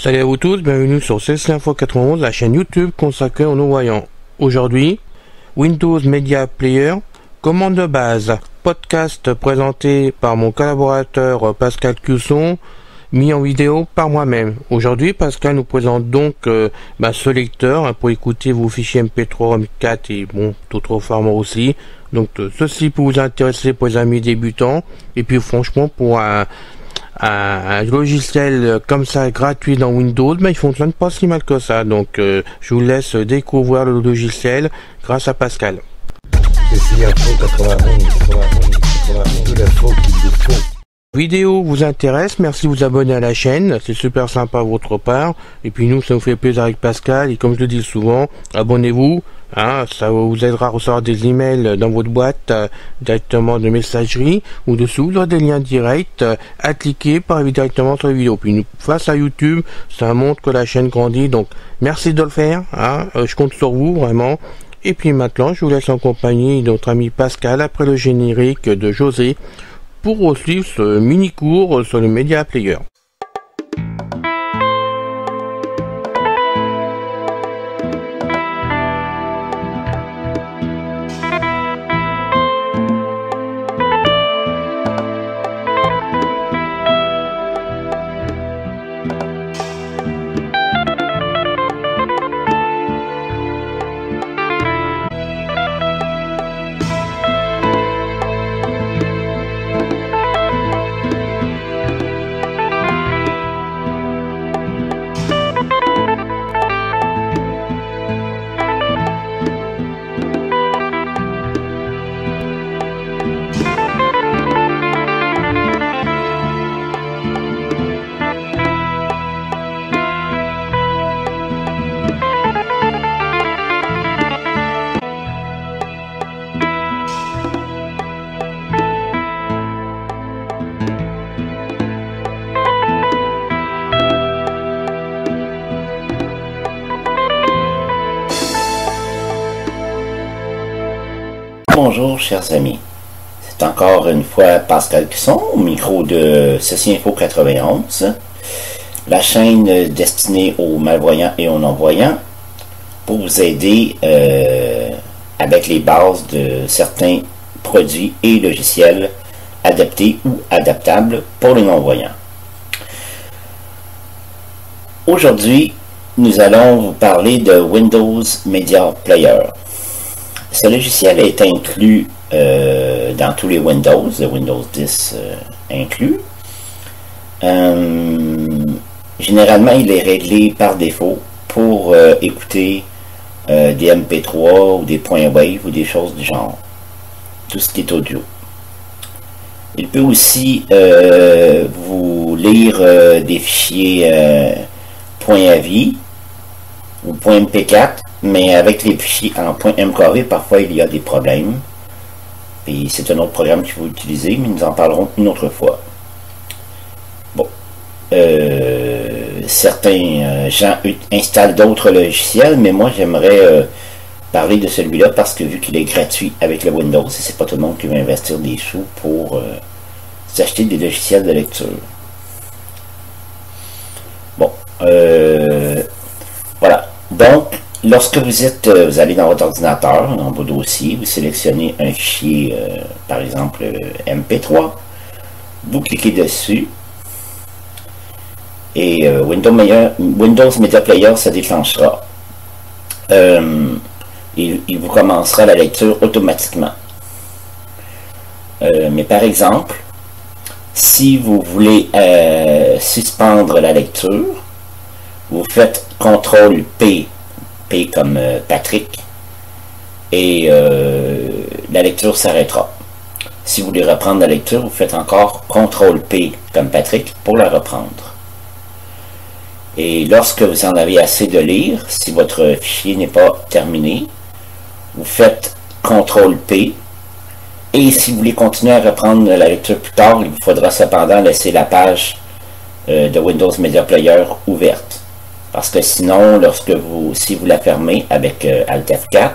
Salut à vous tous, bienvenue sur CC Info 91, la chaîne YouTube consacrée aux non-voyants. Aujourd'hui, Windows Media Player, commande de base, podcast présenté par mon collaborateur Pascal Cusson, mis en vidéo par moi-même. Aujourd'hui, Pascal nous présente donc ce lecteur pour écouter vos fichiers MP3, MP4 et d'autres formats aussi. Donc ceci peut vous intéresser pour les amis débutants et puis franchement pour un logiciel comme ça gratuit dans Windows, il fonctionne pas si mal que ça. Donc je vous laisse découvrir le logiciel grâce à Pascal. CC Info 91, tout l'info qu'il vous faut. Vidéo vous intéresse, merci de vous abonner à la chaîne, c'est super sympa de votre part. Et puis nous, ça nous fait plaisir avec Pascal. Et comme je le dis souvent, abonnez-vous. Ça vous aidera à recevoir des emails dans votre boîte directement de messagerie ou dessous, vous aurez des liens directs à cliquer pour arriver directement sur les vidéos. Puis face à YouTube, ça montre que la chaîne grandit. Donc merci de le faire. Je compte sur vous vraiment. Et puis maintenant, je vous laisse en compagnie de notre ami Pascal après le générique de José pour suivre ce mini cours sur le Media Player. Bonjour chers amis, c'est encore une fois Pascal Cusson au micro de CC Info 91, la chaîne destinée aux malvoyants et aux non-voyants pour vous aider avec les bases de certains produits et logiciels adaptés ou adaptables pour les non-voyants. Aujourd'hui, nous allons vous parler de Windows Media Player. Ce logiciel est inclus dans tous les Windows, le Windows 10 inclus. Généralement, il est réglé par défaut pour écouter des MP3 ou des points wave ou des choses du genre. Tout ce qui est audio. Il peut aussi vous lire des fichiers .avi ou .mp4. Mais avec les fichiers en .mkv, parfois il y a des problèmes. Et c'est un autre programme qu'il faut utiliser, mais nous en parlerons une autre fois. Bon. Certains gens installent d'autres logiciels, mais moi j'aimerais parler de celui-là parce que vu qu'il est gratuit avec le Windows, et c'est pas tout le monde qui va investir des sous pour s'acheter des logiciels de lecture. Bon. Voilà. Donc, lorsque vous allez dans votre ordinateur, dans vos dossiers, vous sélectionnez un fichier, par exemple MP3, vous cliquez dessus, et Windows Media Player se déclenchera. Il vous commencera la lecture automatiquement. Mais par exemple, si vous voulez suspendre la lecture, vous faites CTRL P comme Patrick, et la lecture s'arrêtera. Si vous voulez reprendre la lecture, vous faites encore CTRL P comme Patrick pour la reprendre. Et lorsque vous en avez assez de lire, si votre fichier n'est pas terminé, vous faites CTRL P, et si vous voulez continuer à reprendre la lecture plus tard, il vous faudra cependant laisser la page de Windows Media Player ouverte. Parce que sinon, si vous la fermez avec Alt F4,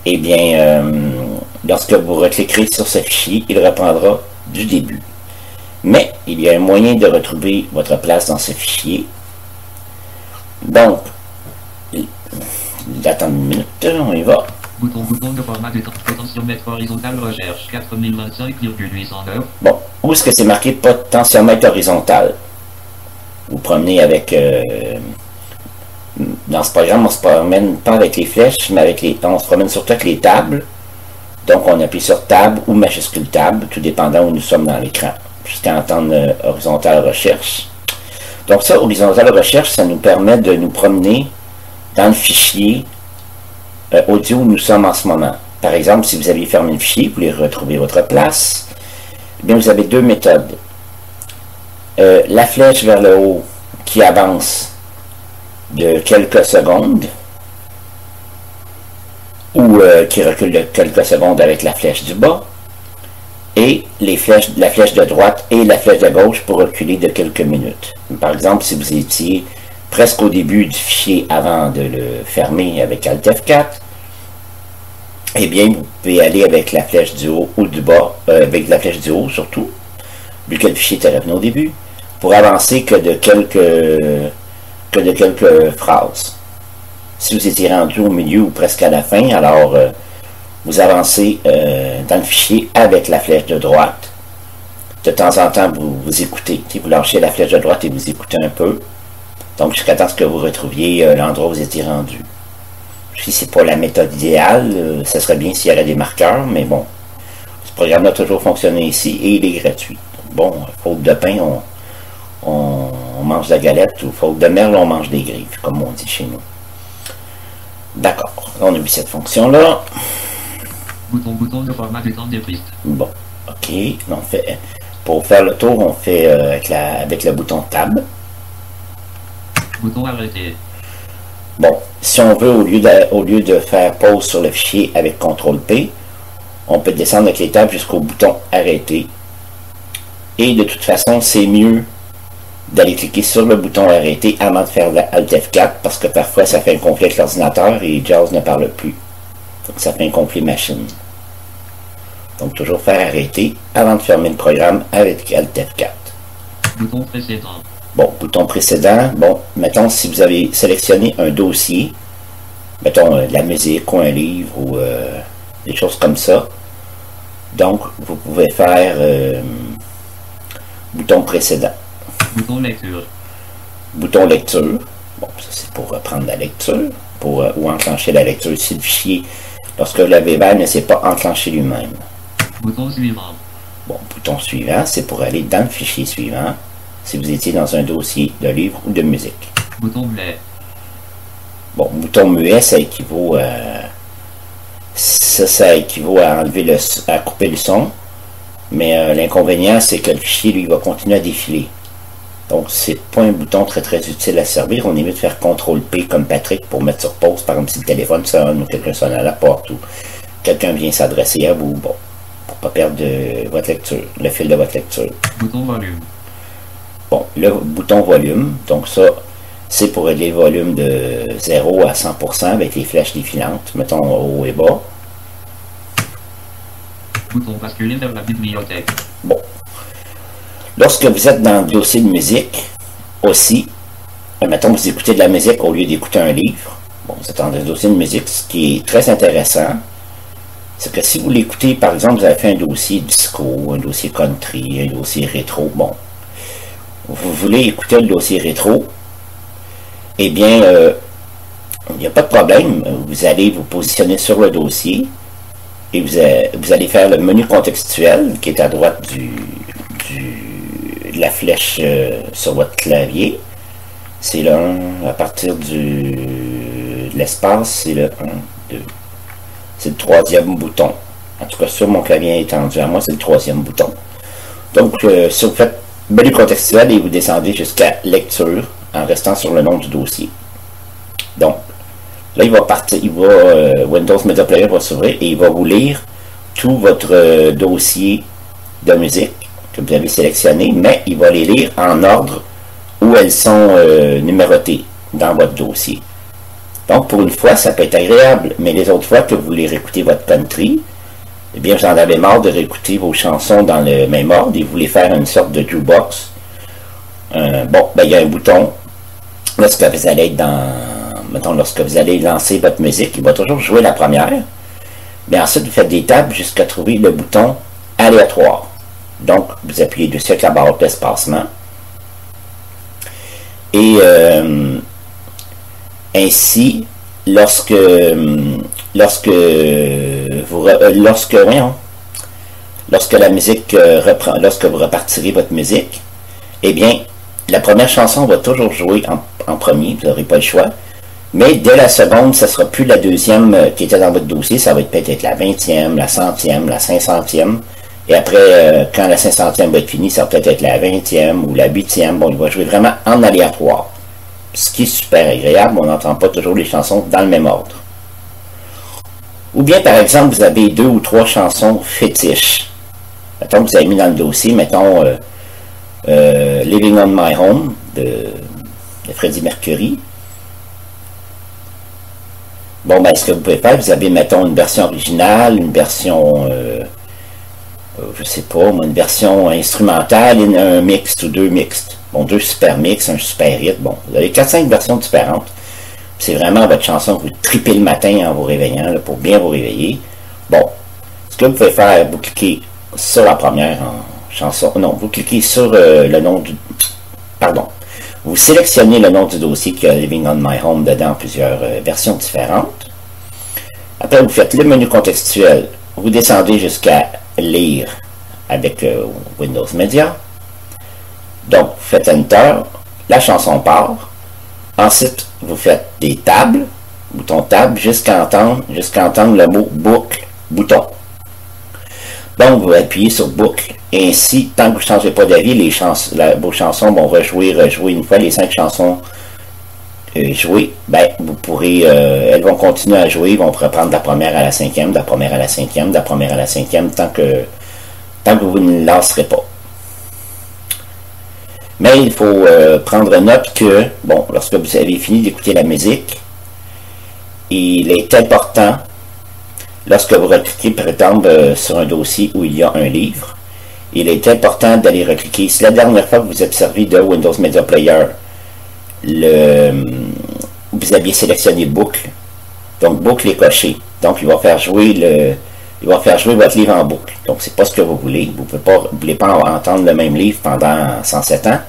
eh bien, lorsque vous recliquerez sur ce fichier, il reprendra du début. Mais il y a un moyen de retrouver votre place dans ce fichier Donc, attends une minute, on y va. Bouton de format de potentiomètre horizontal recherche 4025,809. Bon, où est-ce que c'est marqué potentiomètre horizontal? Vous promenez avec... dans ce programme, on ne se promène pas avec les flèches, mais on se promène surtout avec les tables. Donc, on appuie sur Tab ou majuscule Tab, tout dépendant où nous sommes dans l'écran, jusqu'à entendre horizontal recherche. Donc ça, horizontal recherche, ça nous permet de nous promener dans le fichier audio où nous sommes en ce moment. Par exemple, si vous aviez fermé le fichier, vous voulez retrouver votre place, eh bien, vous avez deux méthodes. La flèche vers le haut qui avance de quelques secondes, ou qui recule de quelques secondes avec la flèche du bas, et la flèche de droite et la flèche de gauche pour reculer de quelques minutes. Par exemple, si vous étiez presque au début du fichier avant de le fermer avec Alt F4, eh bien, vous pouvez aller avec la flèche du haut ou du bas, avec la flèche du haut surtout, vu que le fichier était revenu au début, pour avancer que de quelques phrases. Si vous étiez rendu au milieu ou presque à la fin, alors vous avancez dans le fichier avec la flèche de droite. De temps en temps, vous écoutez. Vous lâchez la flèche de droite et vous écoutez un peu. Donc, jusqu'à temps que vous retrouviez l'endroit où vous étiez rendu. Si ce n'est pas la méthode idéale, ça serait bien s'il y avait des marqueurs, mais bon, ce programme a toujours fonctionné ici et il est gratuit. Bon, faute de pain, on mange de la galette, ou faute de merle, on mange des griffes, comme on dit chez nous. D'accord, on a vu cette fonction-là. Bouton de format d'étendre des pistes. Bon, ok, pour faire le tour, on fait avec le bouton Tab. Bouton arrêté. Bon, si on veut, au lieu de faire pause sur le fichier avec CTRL-P, on peut descendre avec les tables jusqu'au bouton arrêter. Et de toute façon, c'est mieux d'aller cliquer sur le bouton arrêter avant de faire la Alt F4 parce que parfois ça fait un conflit avec l'ordinateur et JAWS ne parle plus. Donc ça fait un conflit machine. Donc toujours faire arrêter avant de fermer le programme avec Alt F4. Bouton précédent. Bon, bouton précédent. Bon, mettons si vous avez sélectionné un dossier, mettons de la musique ou un livre ou des choses comme ça. Donc vous pouvez faire bouton précédent. Bouton lecture. Bouton lecture. Bon, ça c'est pour reprendre la lecture, ou enclencher la lecture si le fichier, lorsque le VBAL ne s'est pas enclenché lui-même. Bouton suivant. Bon, bouton suivant, c'est pour aller dans le fichier suivant, si vous étiez dans un dossier de livre ou de musique. Bouton muet. Bon, bouton muet, ça équivaut à enlever à couper le son, mais l'inconvénient, c'est que le fichier, lui, va continuer à défiler. Donc, c'est pas un bouton très utile à servir. On est mieux de faire CTRL-P comme Patrick pour mettre sur pause, par exemple si le téléphone sonne ou quelqu'un sonne à la porte ou quelqu'un vient s'adresser à vous, bon, pour pas perdre votre lecture, le fil de votre lecture. Bouton volume. Bon, le bouton volume, donc ça, c'est pour les volumes de 0 à 100% avec les flèches défilantes, mettons haut et bas. Bouton basculer vers la bibliothèque. Bon. Lorsque vous êtes dans le dossier de musique, aussi, mettons vous écoutez de la musique au lieu d'écouter un livre, bon, vous êtes dans un dossier de musique, ce qui est très intéressant, c'est que si vous l'écoutez, par exemple, vous avez fait un dossier disco, un dossier country, un dossier rétro, bon, vous voulez écouter le dossier rétro, eh bien, il n'y a pas de problème, vous allez vous positionner sur le dossier, et vous allez faire le menu contextuel, qui est à droite de la flèche sur votre clavier. C'est le 1, à partir de l'espace, c'est le 1, 2. C'est le troisième bouton. En tout cas, sur mon clavier étendu à moi, c'est le troisième bouton. Donc, si vous faites menu contextuel et vous descendez jusqu'à lecture en restant sur le nom du dossier. Donc, là, il va partir, Windows Media Player va s'ouvrir et il va vous lire tout votre dossier de musique que vous avez sélectionné, mais il va les lire en ordre où elles sont numérotées dans votre dossier. Donc, pour une fois, ça peut être agréable, mais les autres fois que vous voulez réécouter votre country, eh bien, vous en avez marre de réécouter vos chansons dans le même ordre et vous voulez faire une sorte de jukebox. Bon, ben, il y a un bouton lorsque vous allez être mettons, lorsque vous allez lancer votre musique, il va toujours jouer la première. Mais ensuite, vous faites des tables jusqu'à trouver le bouton aléatoire. Donc, vous appuyez dessus avec la barre d'espacement. Et ainsi, lorsque la musique reprend, lorsque vous repartirez votre musique, eh bien, la première chanson va toujours jouer en premier, vous n'aurez pas le choix. Mais dès la seconde, ce ne sera plus la deuxième qui était dans votre dossier, ça va être peut-être la 20e, la 100e, la 500e. Et après, quand la 500e va être finie, ça va peut-être être la 20e ou la 8e. Bon, il va jouer vraiment en aléatoire. Ce qui est super agréable, on n'entend pas toujours les chansons dans le même ordre. Ou bien, par exemple, vous avez 2 ou 3 chansons fétiches. Mettons que vous avez mis dans le dossier, mettons Living on My Home de Freddie Mercury. Bon, ben, ce que vous pouvez faire, vous avez, mettons, une version originale, une version, je sais pas, une version instrumentale et un mixte ou 2 mixtes. Bon, 2 super mix, un super hit. Bon, vous avez 4-5 versions différentes. C'est vraiment votre chanson que vous tripez le matin en vous réveillant, là, pour bien vous réveiller. Bon, ce que vous pouvez faire, vous cliquez sur la première chanson. Non, vous cliquez sur le nom du... Pardon. Vous sélectionnez le nom du dossier qui a Living on My Home dedans, plusieurs versions différentes. Après, vous faites le menu contextuel. Vous descendez jusqu'à lire avec Windows Media. Donc, vous faites Enter. La chanson part. Ensuite, vous faites des tables, bouton table, jusqu'à entendre le mot boucle, bouton. Donc, vous appuyez sur boucle. Et ainsi, tant que vous ne changez pas d'avis, vos chansons vont rejouer une fois les 5 chansons jouées. Ben, vous pourrez, elles vont continuer à jouer, vont reprendre de la première à la 5e, de la première à la 5e, de la première à la 5e, tant que vous ne lancerez pas. Mais il faut prendre note que, bon, lorsque vous avez fini d'écouter la musique, il est important, lorsque vous recliquez par exemple sur un dossier où il y a un livre, il est important d'aller recliquer. Si la dernière fois que vous êtes servi de Windows Media Player, vous aviez sélectionné boucle, donc boucle est coché, donc il va faire jouer votre livre en boucle. Donc c'est pas ce que vous voulez. Vous ne voulez pas entendre le même livre pendant 107 ans.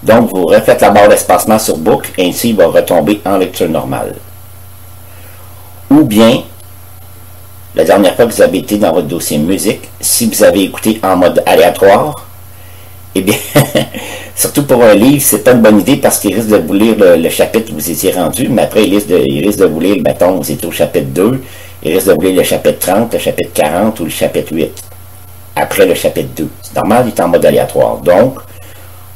Donc vous refaites la barre d'espacement sur boucle, et ainsi il va retomber en lecture normale. Ou bien, la dernière fois que vous avez été dans votre dossier musique, si vous avez écouté en mode aléatoire, eh bien, surtout pour un livre, c'est pas une bonne idée parce qu'il risque de vous lire le chapitre où vous étiez rendu, mais après il risque de vous lire, mettons, vous étiez au chapitre 2, il risque de vous lire le chapitre 30, le chapitre 40 ou le chapitre 8. Après le chapitre 2. C'est normal, il est en mode aléatoire. Donc,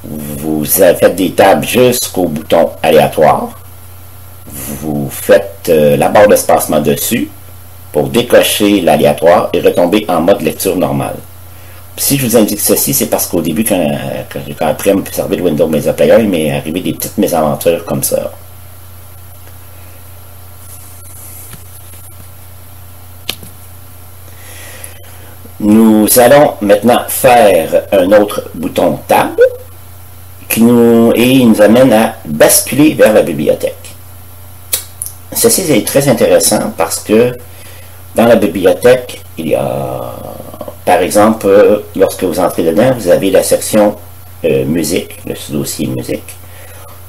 vous faites des tables jusqu'au bouton aléatoire. Vous faites la barre d'espacement dessus pour décocher l'aléatoire et retomber en mode lecture normale. Si je vous indique ceci, c'est parce qu'au début, quand j'ai appris à me servir de Windows Media Player, il m'est arrivé des petites mésaventures comme ça. Nous allons maintenant faire un autre bouton table il nous amène à basculer vers la bibliothèque. Ceci est très intéressant parce que dans la bibliothèque, il y a, par exemple, lorsque vous entrez dedans, vous avez la section musique, le sous-dossier musique.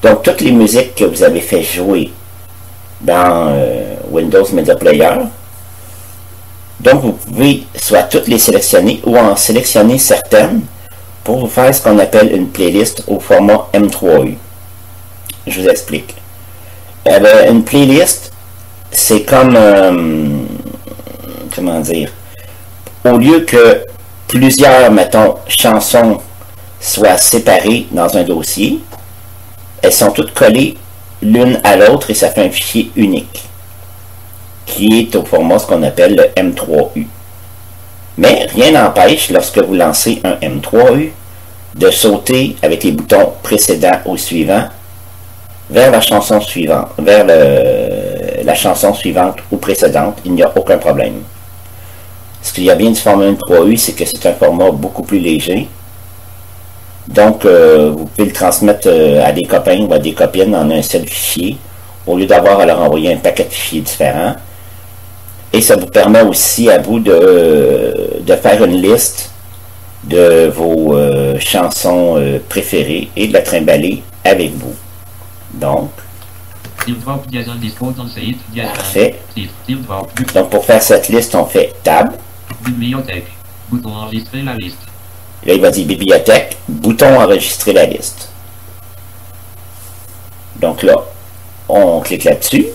Donc, toutes les musiques que vous avez fait jouer dans Windows Media Player, donc vous pouvez soit toutes les sélectionner ou en sélectionner certaines pour vous faire ce qu'on appelle une playlist au format M3U. Je vous explique. Une playlist, c'est comme, comment dire, au lieu que plusieurs, mettons, chansons soient séparées dans un dossier, elles sont toutes collées l'une à l'autre et ça fait un fichier unique, qui est au format ce qu'on appelle le M3U. Mais rien n'empêche, lorsque vous lancez un M3U, de sauter avec les boutons précédents au suivant vers la chanson suivante, vers la chanson suivante ou précédente, il n'y a aucun problème. Ce qu'il y a bien du format M3U, c'est que c'est un format beaucoup plus léger Donc, vous pouvez le transmettre à des copains ou à des copines en un seul fichier, au lieu d'avoir à leur envoyer un paquet de fichiers différents. Et ça vous permet aussi à vous de faire une liste de vos chansons préférées et de la trimballer avec vous. Donc, parfait. Donc, pour faire cette liste, on fait Tab. Bibliothèque. Bouton enregistrer la liste. Là, il va dire Bibliothèque, bouton enregistrer la liste. Donc là, on clique là-dessus.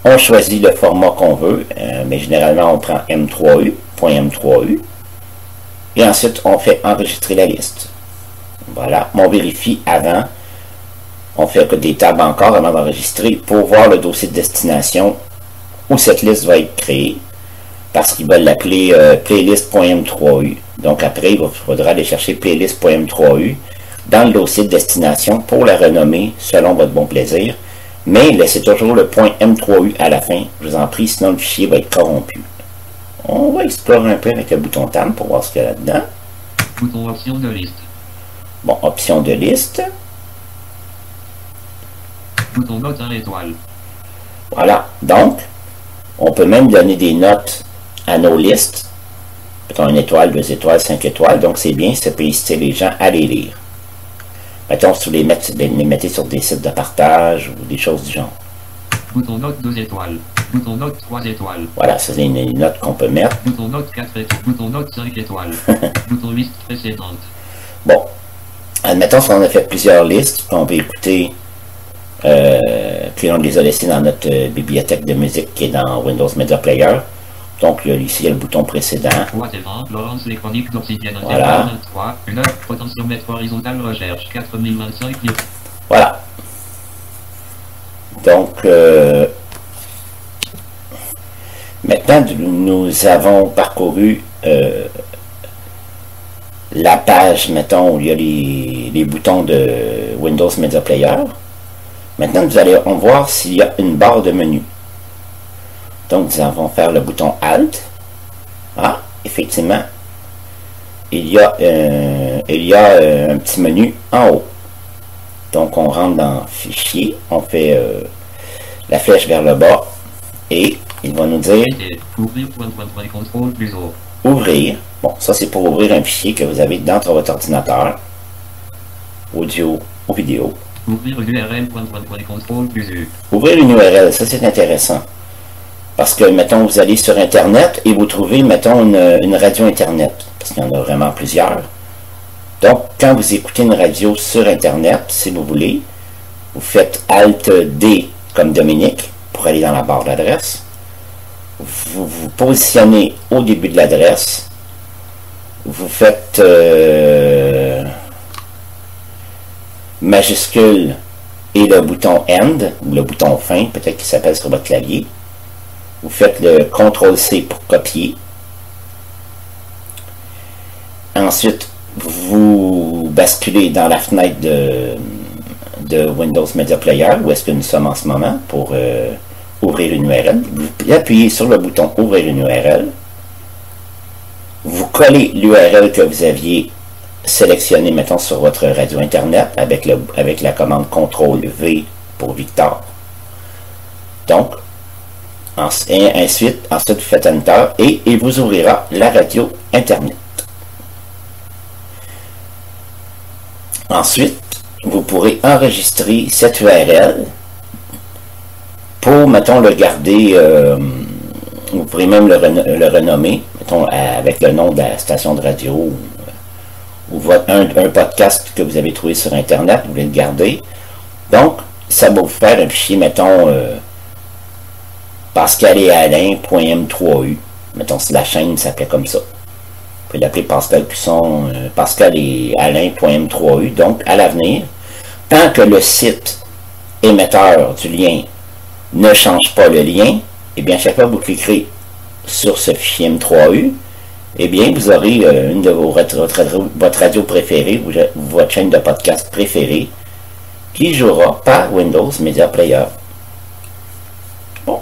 On choisit le format qu'on veut, mais généralement, on prend M3U, .M3U. Et ensuite, on fait enregistrer la liste. Voilà, on vérifie avant. On fait que des tables encore avant d'enregistrer pour voir le dossier de destination où cette liste va être créée. Parce qu'ils veulent l'appeler playlist.m3u. Donc après, il faudra aller chercher playlist.m3u dans le dossier de destination pour la renommer selon votre bon plaisir. Mais laissez toujours le .m3u à la fin, je vous en prie, sinon le fichier va être corrompu. On va explorer un peu avec le bouton Tab pour voir ce qu'il y a là-dedans. Bouton option de liste. Bon, option de liste. Bouton note 1 étoile. Voilà, donc, on peut même donner des notes à nos listes. Mettons 1 étoile, 2 étoiles, 5 étoiles. Donc, c'est bien, ça peut inciter les gens à les lire. Mettons, si vous les mettez sur des sites de partage ou des choses du genre. Bouton note 2 étoiles. Bouton note 3 étoiles. Voilà, ça c'est une note qu'on peut mettre. Bouton note 4 étoiles. Bouton note 5 étoiles. Bouton liste précédente. Bon, admettons si on a fait plusieurs listes, on peut écouter, puis on les a laissées dans notre bibliothèque de musique qui est dans Windows Media Player. Donc ici, il y a le bouton précédent. Laurence, les chroniques d'Obsidian. Voilà. 3, une heure, potentiomètre horizontal, recherche, 4025. Voilà. Donc, maintenant, nous avons parcouru la page, mettons, où il y a les boutons de Windows Media Player. Maintenant, on va voir s'il y a une barre de menu. Donc, nous allons faire le bouton Alt. Ah, effectivement, il y a un petit menu en haut. Donc, on rentre dans Fichier, on fait la flèche vers le bas et il va nous dire Ouvrir, contrôle plus haut. Ouvrir. Bon, ça c'est pour ouvrir un fichier que vous avez dans votre ordinateur, audio ou vidéo. Ouvrir une URL, contrôle plus haut. Ouvrir une URL, ça c'est intéressant. Parce que, mettons, vous allez sur Internet et vous trouvez, mettons, une radio Internet. Parce qu'il y en a vraiment plusieurs. Donc, quand vous écoutez une radio sur Internet, si vous voulez, vous faites Alt-D comme Dominique pour aller dans la barre d'adresse. Vous vous positionnez au début de l'adresse. Vous faites majuscule et le bouton End, ou le bouton fin, peut-être qu'il s'appelle sur votre clavier. Vous faites le CTRL-C pour copier. Ensuite, vous basculez dans la fenêtre de Windows Media Player, où est-ce que nous sommes en ce moment, pour ouvrir une URL. Vous appuyez sur le bouton Ouvrir une URL. Vous collez l'URL que vous aviez sélectionné, mettons, sur votre radio Internet, avec la commande CTRL-V pour Victor. Donc, ensuite, vous faites Enter et il vous ouvrira la radio Internet. Ensuite, vous pourrez enregistrer cette URL pour, mettons, le garder, vous pourrez même le renommer, mettons, avec le nom de la station de radio ou un podcast que vous avez trouvé sur Internet, vous voulez le garder. Donc, ça va vous faire un fichier, mettons, Pascal et Alain.m3u. Mettons, si la chaîne s'appelait comme ça. Vous pouvez l'appeler Pascal Cusson, Pascal et Alain.m3u. Donc, à l'avenir, tant que le site émetteur du lien ne change pas le lien, et bien, chaque fois que vous cliquerez sur ce fichier M3U, eh bien, vous aurez une de votre radio préférée, ou votre chaîne de podcast préférée, qui jouera par Windows Media Player. Bon,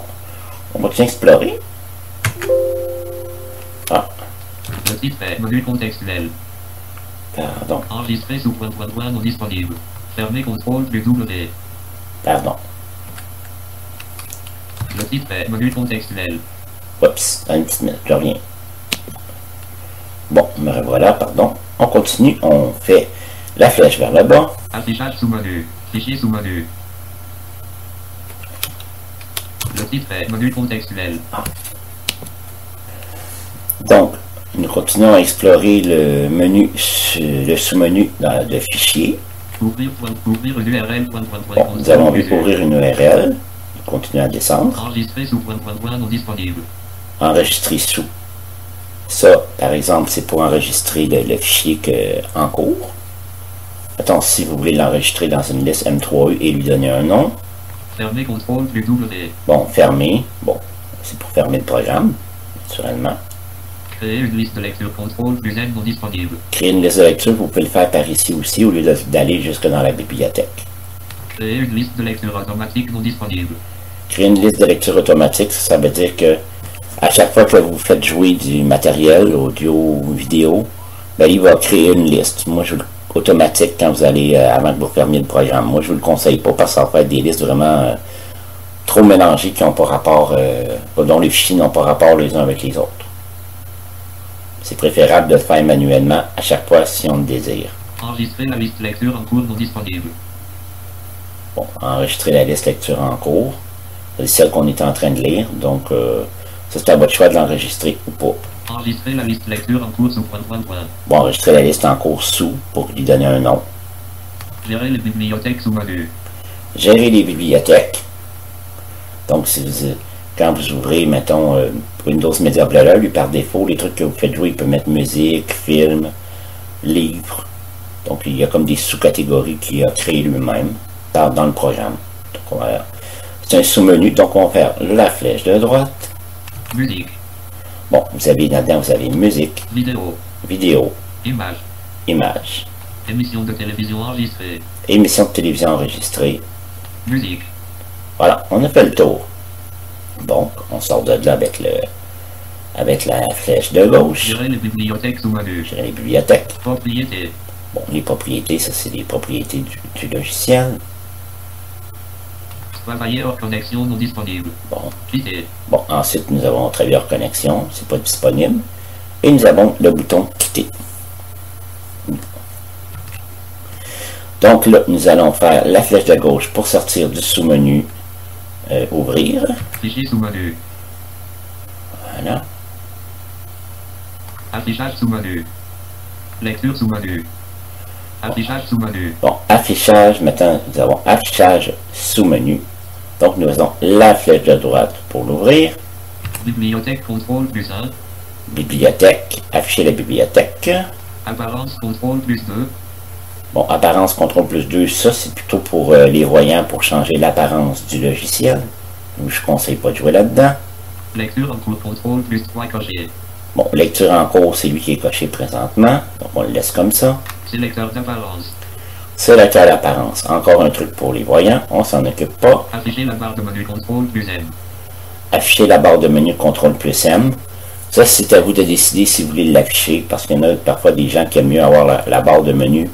on va tout explorer. Ah. Le titre est module contextuel. Pardon. Enregistrer sous point non disponible. Fermer contrôle plus W. Pardon. Le titre est menu contextuel. Oups, une petite minute, je reviens. Bon, me revoilà, pardon. On continue, on fait la flèche vers le bas. Affichage sous menu. Fichier sous menu. Le titre est menu contextuel. Donc, nous continuons à explorer le menu, le sous-menu de fichier. Ouvrir une URL. Bon, nous avons vu ouvrir une URL. Continuons à descendre. Enregistrer sous point non disponible. Enregistrer sous. Ça, par exemple, c'est pour enregistrer le fichier en cours. Attends, si vous voulez l'enregistrer dans une liste M3U et lui donner un nom. Fermer contrôle plus W. Bon, fermer. Bon, c'est pour fermer le programme, naturellement. Créer une liste de lecture contrôle plus N non disponible. Créer une liste de lecture, vous pouvez le faire par ici aussi, au lieu d'aller jusque dans la bibliothèque. Créer une liste de lecture automatique non disponible. Créer une liste de lecture automatique, ça veut dire que à chaque fois que vous faites jouer du matériel, audio ou vidéo, ben, il va créer une liste. Moi, je automatique quand vous allez, avant que vous fermiez le programme. Moi, je vous le conseille pas parce que ça va être des listes vraiment trop mélangées qui n'ont pas rapport, dont les fichiers n'ont pas rapport les uns avec les autres. C'est préférable de le faire manuellement à chaque fois si on le désire. Enregistrer la liste lecture en cours non disponible. Bon, enregistrer la liste lecture en cours. C'est celle qu'on est en train de lire. Donc, ça c'est à votre choix de l'enregistrer ou pas. Enregistrer la liste lecture en cours sous point. Bon, enregistrer la liste en cours sous pour lui donner un nom. Gérer les bibliothèques sous menu. Gérer les bibliothèques. Donc, si vous, quand vous ouvrez, mettons, Windows Media Player, lui par défaut, les trucs que vous faites jouer, il peut mettre musique, film, livre. Donc, il y a comme des sous-catégories qu'il a créées lui-même dans le programme. Donc, c'est un sous-menu, donc on va faire la flèche de droite. Musique. Bon, vous avez là-dedans, vous avez musique, Vidéo. vidéo, Image. image, Émission de télévision enregistrée. émission de télévision enregistrée. Musique. Voilà, on a fait le tour. Donc, on sort de là avec la flèche de gauche. Gérer les bibliothèques sous menu. Gérer les bibliothèques. Propriété. Bon, les propriétés, ça c'est les propriétés du logiciel. Travailler hors connexion non disponible. Bon. Quitter. Bon, ensuite nous avons travailler hors connexion, c'est pas disponible. Et nous avons le bouton quitter. Donc là, nous allons faire la flèche de gauche pour sortir du sous-menu ouvrir. Fichier sous menu. Voilà. Affichage sous menu. Lecture sous menu. Affichage sous menu. Bon, affichage, maintenant nous avons affichage sous menu. Donc nous avons la flèche de droite pour l'ouvrir. Bibliothèque contrôle plus 1. Bibliothèque, afficher la bibliothèque. Apparence contrôle plus 2. Bon, apparence contrôle plus 2, ça c'est plutôt pour les voyants pour changer l'apparence du logiciel. Je ne conseille pas de jouer là-dedans. Lecture en cours contrôle plus 3 coché. Bon, lecture en cours, c'est lui qui est coché présentement. Donc on le laisse comme ça. Sélecteur d'apparence. Sélecteur d'apparence. Encore un truc pour les voyants, on s'en occupe pas. Afficher la barre de menu contrôle plus M. Afficher la barre de menu CTRL plus M. Ça, c'est à vous de décider si vous voulez l'afficher, parce qu'il y en a parfois des gens qui aiment mieux avoir la barre de menu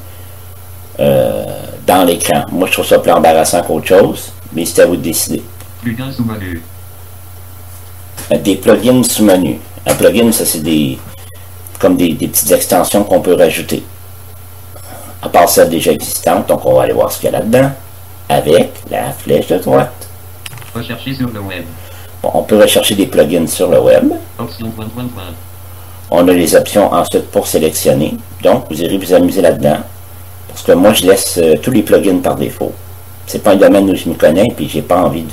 dans l'écran. Moi, je trouve ça plus embarrassant qu'autre chose, mais c'est à vous de décider. Plugin sous menu. Des plugins sous menu. Un plugin, ça c'est comme des petites extensions qu'on peut rajouter. À part celles déjà existantes, donc on va aller voir ce qu'il y a là-dedans, avec la flèche de droite. Rechercher sur le web. Bon, on peut rechercher des plugins sur le web. Option point. On a les options ensuite pour sélectionner. Donc, vous irez vous amuser là-dedans. Parce que moi, je laisse tous les plugins par défaut. C'est pas un domaine où je me connais, puis j'ai pas envie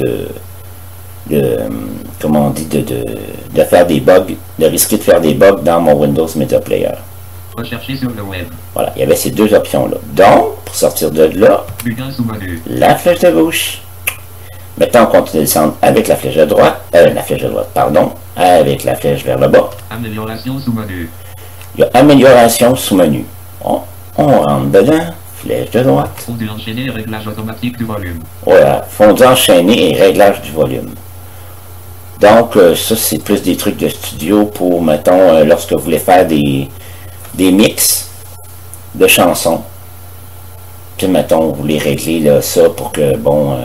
comment on dit, de faire des bugs, de risquer de faire des bugs dans mon Windows Media Player. Rechercher sur le web. Voilà, il y avait ces deux options-là. Donc, pour sortir de là, Plugin sous menu. la flèche de gauche. Maintenant, on continue de descendre avec la flèche de droite, avec la flèche vers le bas. Amélioration sous menu. Il y a amélioration sous menu. On rentre dedans, flèche de droite. Fondu enchaîné et réglage automatique du volume. Voilà, fondu enchaîné et réglage du volume. Donc, ça, c'est plus des trucs de studio pour, mettons, lorsque vous voulez faire des mix. de chansons. Puis, mettons, vous voulez régler là, ça pour que, bon,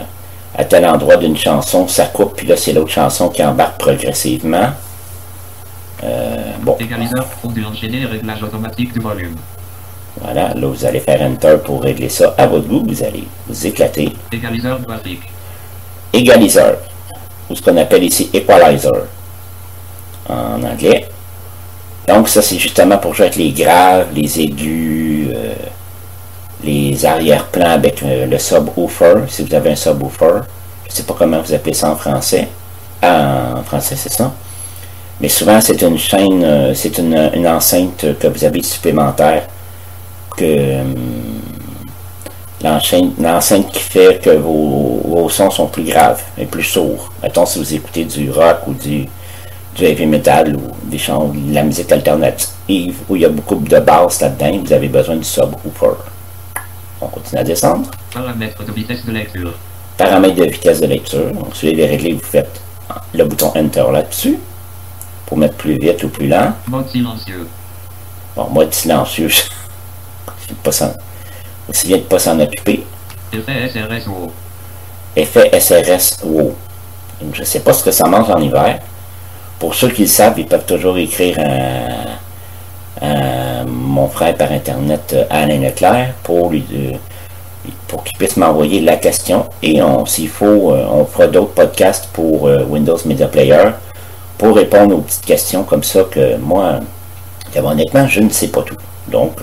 à tel endroit d'une chanson, ça coupe, puis là, c'est l'autre chanson qui embarque progressivement. Bon. Égaliseur, fondu enchaîné, réglage automatique du volume. Voilà, là, vous allez faire Enter pour régler ça à votre goût. Vous allez vous éclater. Égaliseur graphique. Égaliseur, ou ce qu'on appelle ici Equalizer, en anglais. Donc, ça, c'est justement pour jouer avec les graves, les aigus, les arrière-plans avec le subwoofer, si vous avez un subwoofer. Je ne sais pas comment vous appelez ça en français. Ah, en français, c'est ça. Mais souvent, c'est une chaîne, c'est une enceinte que vous avez supplémentaire, que l'enceinte qui fait que vos sons sont plus graves et plus sourds. Mettons, si vous écoutez du rock ou du heavy metal ou des chants, de la musique alternative où il y a beaucoup de basses là-dedans, vous avez besoin du subwoofer. On continue à descendre. Paramètres de vitesse de lecture. Paramètres de vitesse de lecture. Donc, si vous voulez les régler, vous faites le bouton Enter là-dessus pour mettre plus vite ou plus lent. Mode silencieux. Bon, mode silencieux, aussi bien de ne pas s'en occuper. Effet SRS-WoW. Effet SRS-WoW. Je ne sais pas ce que ça mange en hiver. Pour ceux qui le savent, ils peuvent toujours écrire à mon frère par internet, Alain Leclerc, pour qu'il puisse m'envoyer la question. Et s'il faut, on fera d'autres podcasts pour Windows Media Player pour répondre aux petites questions comme ça que moi, honnêtement, je ne sais pas tout. Donc,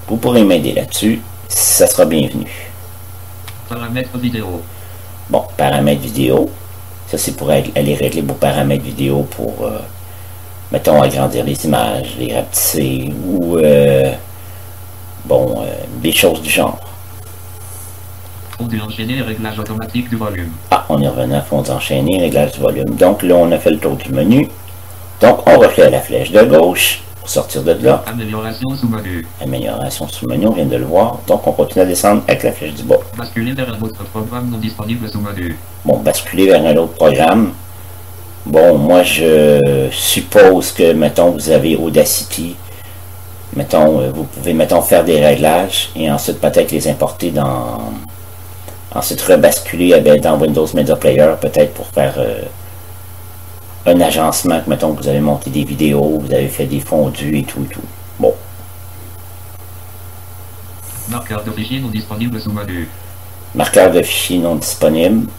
vous pourrez m'aider là-dessus, ça sera bienvenu. Paramètres vidéo. Bon, paramètres vidéo. Ça, c'est pour aller régler vos paramètres vidéo pour, mettons, agrandir les images, les rapetisser ou, des choses du genre. Fondu enchaîné, réglage automatique du volume. Ah, on est revenu à fond d'enchaîner, réglage du volume. Donc là, on a fait le tour du menu. Donc, on refait à la flèche de gauche pour sortir de là. Amélioration sous menu. Amélioration sous menu, on vient de le voir. Donc, on continue à descendre avec la flèche du bas. Basculer vers un autre programme non disponible sous menu. Bon, basculer vers un autre programme. Bon, moi, je suppose que, mettons, vous avez Audacity. Mettons, vous pouvez, mettons, faire des réglages et ensuite peut-être les importer dans... Ensuite, rebasculer dans Windows Media Player, peut-être pour faire un agencement, que, mettons, que vous avez monté des vidéos, vous avez fait des fondus et tout et tout. Bon. Marqueur de fichier non disponible sous menu. Marqueur de fichier non disponible.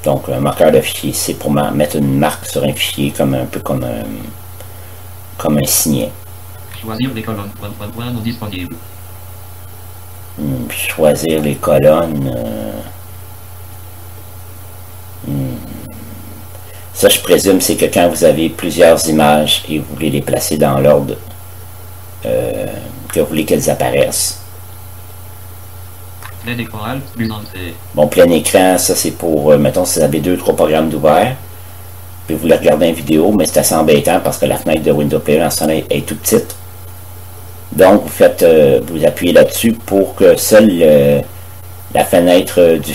Donc, un marqueur de fichier, c'est pour mettre une marque sur un fichier, comme un peu comme un signet. Choisir les colonnes, point, non disponible. Choisir les colonnes. Ça, je présume, c'est que quand vous avez plusieurs images et vous voulez les placer dans l'ordre que vous voulez qu'elles apparaissent. Plein écran alt, plus entrée. Bon, plein écran, ça c'est pour, mettons, si vous avez 2-3 programmes d'ouvert, puis vous voulez regarder une vidéo, mais c'est assez embêtant parce que la fenêtre de Windows Player en sonne est toute petite. Donc, vous appuyez là-dessus pour que seule la fenêtre du